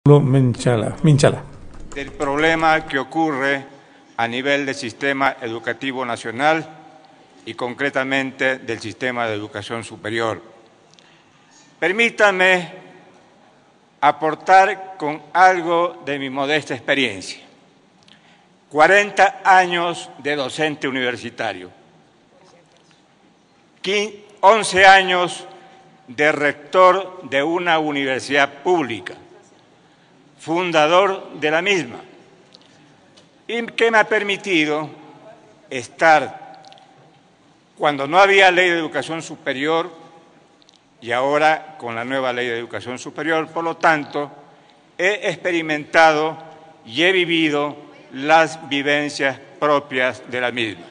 Minchala. Del problema que ocurre a nivel del sistema educativo nacional y concretamente del sistema de educación superior. Permítanme aportar con algo de mi modesta experiencia. 40 años de docente universitario, 11 años de rector de una universidad pública, fundador de la misma, y que me ha permitido estar, cuando no había ley de educación superior y ahora con la nueva ley de educación superior, por lo tanto, he experimentado y he vivido las vivencias propias de la misma.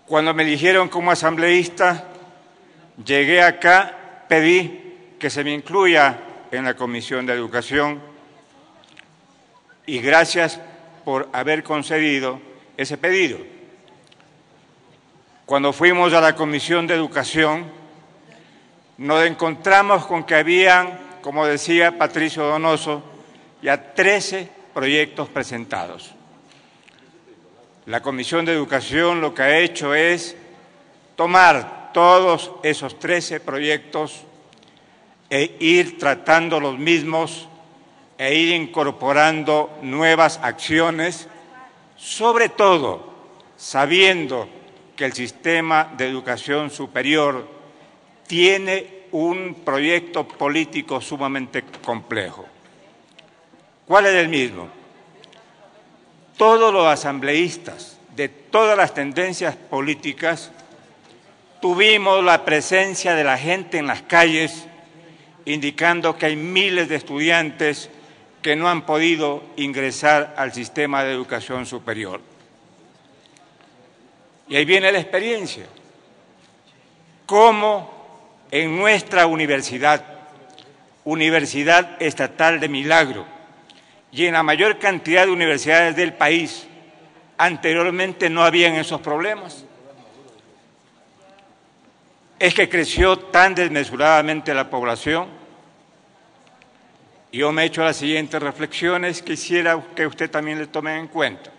Cuando me eligieron como asambleísta, llegué acá, pedí que se me incluya en la Comisión de Educación y gracias por haber concedido ese pedido. Cuando fuimos a la Comisión de Educación, nos encontramos con que habían, como decía Patricio Donoso, ya 13 proyectos presentados. La Comisión de Educación lo que ha hecho es tomar todos esos 13 proyectos e ir tratando los mismos e ir incorporando nuevas acciones, sobre todo sabiendo que el sistema de educación superior tiene un proyecto político sumamente complejo. ¿Cuál es el mismo? Todos los asambleístas de todas las tendencias políticas tuvimos la presencia de la gente en las calles indicando que hay miles de estudiantes que no han podido ingresar al sistema de educación superior. Y ahí viene la experiencia. Cómo en nuestra universidad, Universidad Estatal de Milagro, y en la mayor cantidad de universidades del país, anteriormente no habían esos problemas. Es que creció tan desmesuradamente la población. Yo me he hecho las siguientes reflexiones, quisiera que usted también le tome en cuenta.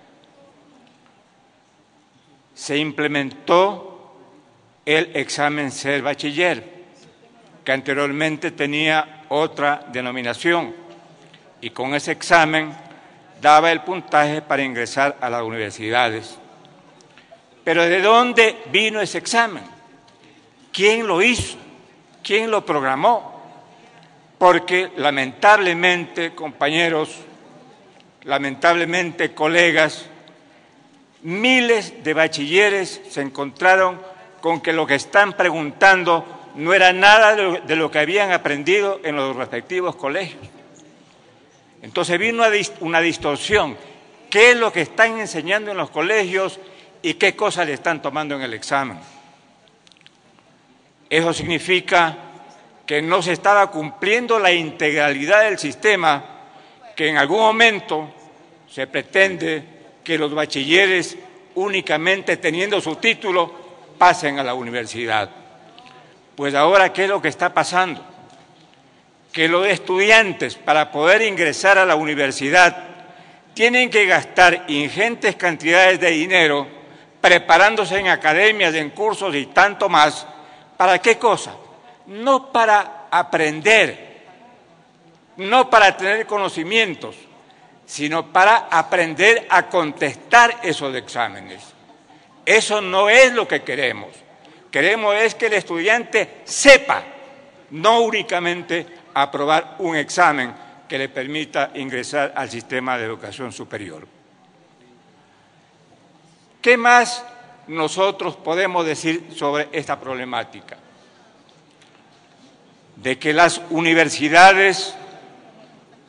Se implementó el examen Ser Bachiller, que anteriormente tenía otra denominación, y con ese examen daba el puntaje para ingresar a las universidades. Pero ¿de dónde vino ese examen? ¿Quién lo hizo? ¿Quién lo programó? Porque lamentablemente, compañeros, lamentablemente, colegas, miles de bachilleres se encontraron con que lo que están preguntando no era nada de lo que habían aprendido en los respectivos colegios. Entonces vino una distorsión. ¿Qué es lo que están enseñando en los colegios y qué cosas le están tomando en el examen? Eso significa que no se estaba cumpliendo la integralidad del sistema, que en algún momento se pretende que los bachilleres, únicamente teniendo su título, pasen a la universidad. Pues ahora, ¿qué es lo que está pasando? Que los estudiantes, para poder ingresar a la universidad, tienen que gastar ingentes cantidades de dinero preparándose en academias, en cursos y tanto más. ¿Para qué cosa? No para aprender, no para tener conocimientos, sino para aprender a contestar esos exámenes. Eso no es lo que queremos. Queremos es que el estudiante sepa, no únicamente aprobar un examen que le permita ingresar al sistema de educación superior. ¿Qué más nosotros podemos decir sobre esta problemática? De que las universidades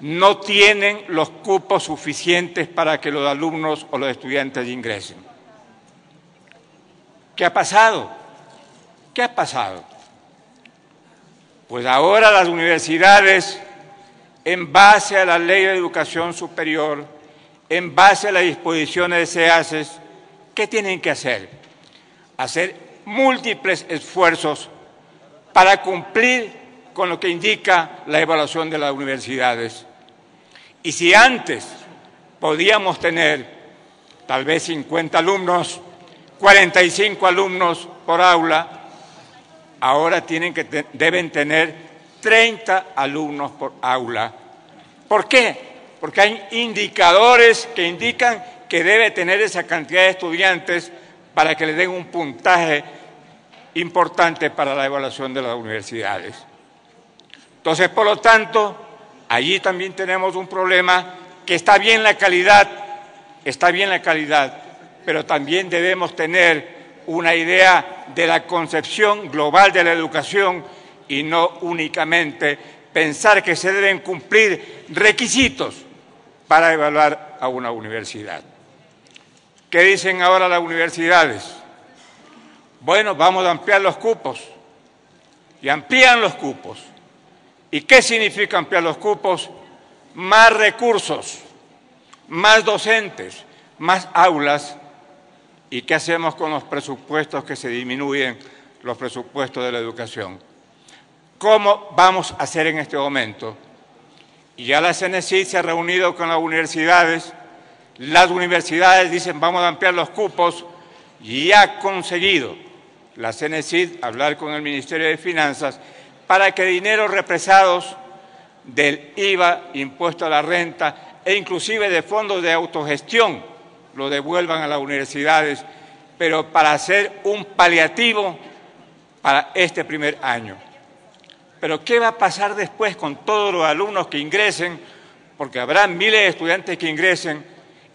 no tienen los cupos suficientes para que los alumnos o los estudiantes ingresen. ¿Qué ha pasado? ¿Qué ha pasado? Pues ahora las universidades, en base a la Ley de Educación Superior, en base a las disposiciones de SEACES, ¿qué tienen que hacer? Hacer múltiples esfuerzos para cumplir con lo que indica la evaluación de las universidades. Y si antes podíamos tener tal vez 50 alumnos, 45 alumnos por aula, ahora deben tener 30 alumnos por aula. ¿Por qué? Porque hay indicadores que indican que debe tener esa cantidad de estudiantes para que le den un puntaje importante para la evaluación de las universidades. Entonces, por lo tanto, allí también tenemos un problema que está bien la calidad, pero también debemos tener una idea de la concepción global de la educación y no únicamente pensar que se deben cumplir requisitos para evaluar a una universidad. ¿Qué dicen ahora las universidades? Bueno, vamos a ampliar los cupos. Y amplían los cupos. ¿Y qué significa ampliar los cupos? Más recursos, más docentes, más aulas. ¿Y qué hacemos con los presupuestos que se disminuyen, los presupuestos de la educación? ¿Cómo vamos a hacer en este momento? Y ya la CNESID se ha reunido con las universidades dicen vamos a ampliar los cupos y ha conseguido la CNESID hablar con el Ministerio de Finanzas para que dineros represados del IVA, impuesto a la renta e inclusive de fondos de autogestión lo devuelvan a las universidades, pero para hacer un paliativo para este primer año. Pero ¿qué va a pasar después con todos los alumnos que ingresen? Porque habrá miles de estudiantes que ingresen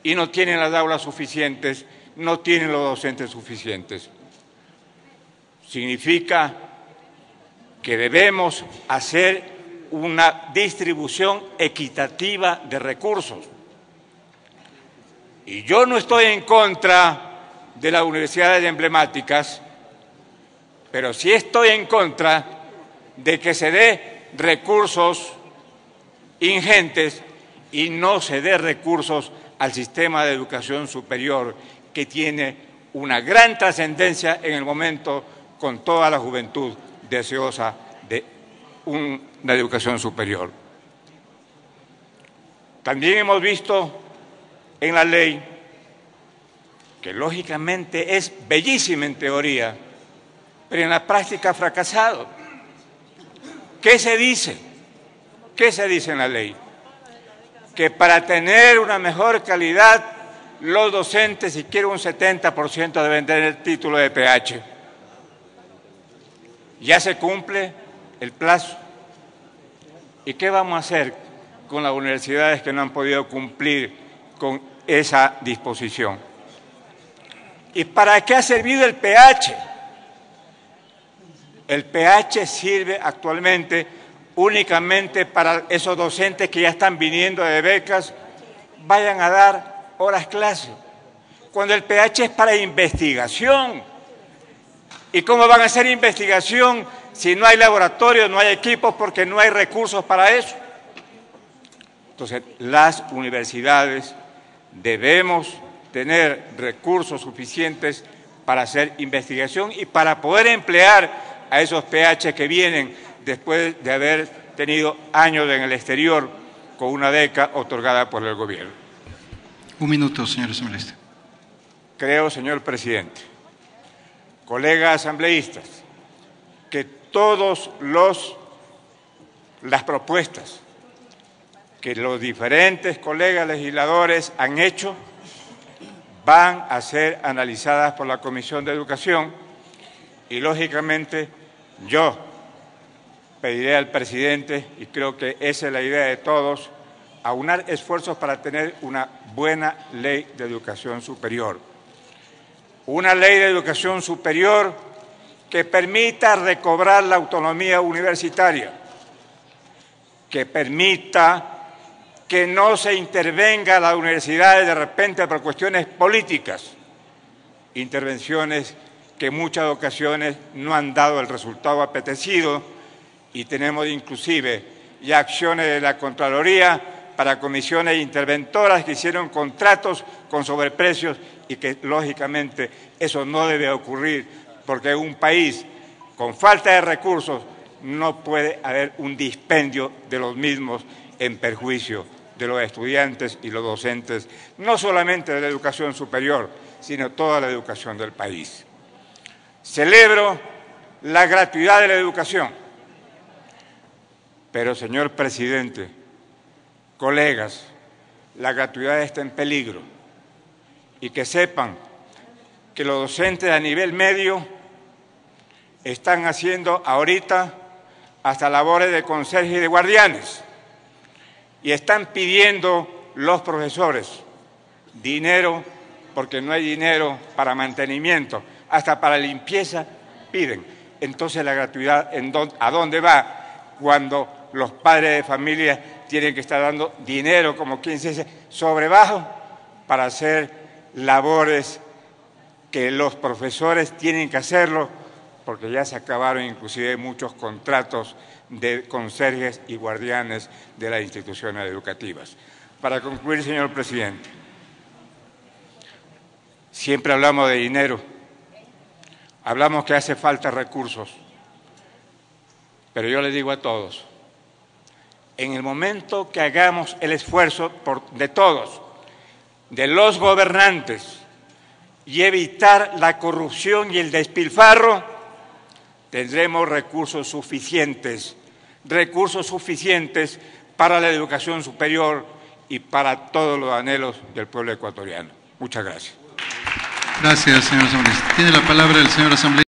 y no tienen las aulas suficientes, no tienen los docentes suficientes. Significa que debemos hacer una distribución equitativa de recursos. Y yo no estoy en contra de las universidades emblemáticas, pero sí estoy en contra de que se dé recursos ingentes y no se dé recursos al sistema de educación superior, que tiene una gran trascendencia en el momento con toda la juventud deseosa de una educación superior. También hemos visto en la ley, que lógicamente es bellísima en teoría, pero en la práctica ha fracasado. ¿Qué se dice? ¿Qué se dice en la ley? Que para tener una mejor calidad, los docentes, si quieren un 70%, deben tener título de PH. Ya se cumple el plazo. ¿Y qué vamos a hacer con las universidades que no han podido cumplir con esa disposición? ¿Y para qué ha servido el PH? El PH sirve actualmente únicamente para esos docentes que ya están viniendo de becas, vayan a dar horas clase, cuando el PH es para investigación. ¿Y cómo van a hacer investigación si no hay laboratorios, no hay equipos, porque no hay recursos para eso? Entonces, las universidades debemos tener recursos suficientes para hacer investigación y para poder emplear a esos PH que vienen después de haber tenido años en el exterior con una beca otorgada por el gobierno. Un minuto, señor asambleísta. Creo, señor presidente, colegas asambleístas, que todas las propuestas que los diferentes colegas legisladores han hecho van a ser analizadas por la Comisión de Educación y, lógicamente, yo pediré al presidente, y creo que esa es la idea de todos, aunar esfuerzos para tener una buena ley de educación superior. Una ley de educación superior que permita recobrar la autonomía universitaria, que permita que no se intervenga a las universidades de repente por cuestiones políticas, intervenciones que en muchas ocasiones no han dado el resultado apetecido, y tenemos inclusive ya acciones de la Contraloría para comisiones interventoras que hicieron contratos con sobreprecios y que lógicamente eso no debe ocurrir, porque en un país con falta de recursos no puede haber un dispendio de los mismos en perjuicio de los estudiantes y los docentes, no solamente de la educación superior, sino toda la educación del país. Celebro la gratuidad de la educación, pero, señor presidente, colegas, la gratuidad está en peligro, y que sepan que los docentes a nivel medio están haciendo ahorita hasta labores de conserje y de guardianes, y están pidiendo los profesores dinero porque no hay dinero para mantenimiento, hasta para limpieza piden. Entonces la gratuidad, ¿a dónde va cuando los padres de familia tienen que estar dando dinero, como quien se dice, sobre bajo, para hacer labores que los profesores tienen que hacerlo, porque ya se acabaron inclusive muchos contratos de conserjes y guardianes de las instituciones educativas? Para concluir, señor presidente, siempre hablamos de dinero, hablamos que hace falta recursos, pero yo les digo a todos, en el momento que hagamos el esfuerzo de todos, de los gobernantes, y evitar la corrupción y el despilfarro, tendremos recursos suficientes para la educación superior y para todos los anhelos del pueblo ecuatoriano. Muchas gracias. Gracias, señor asambleísta. Tiene la palabra el señor asambleísta.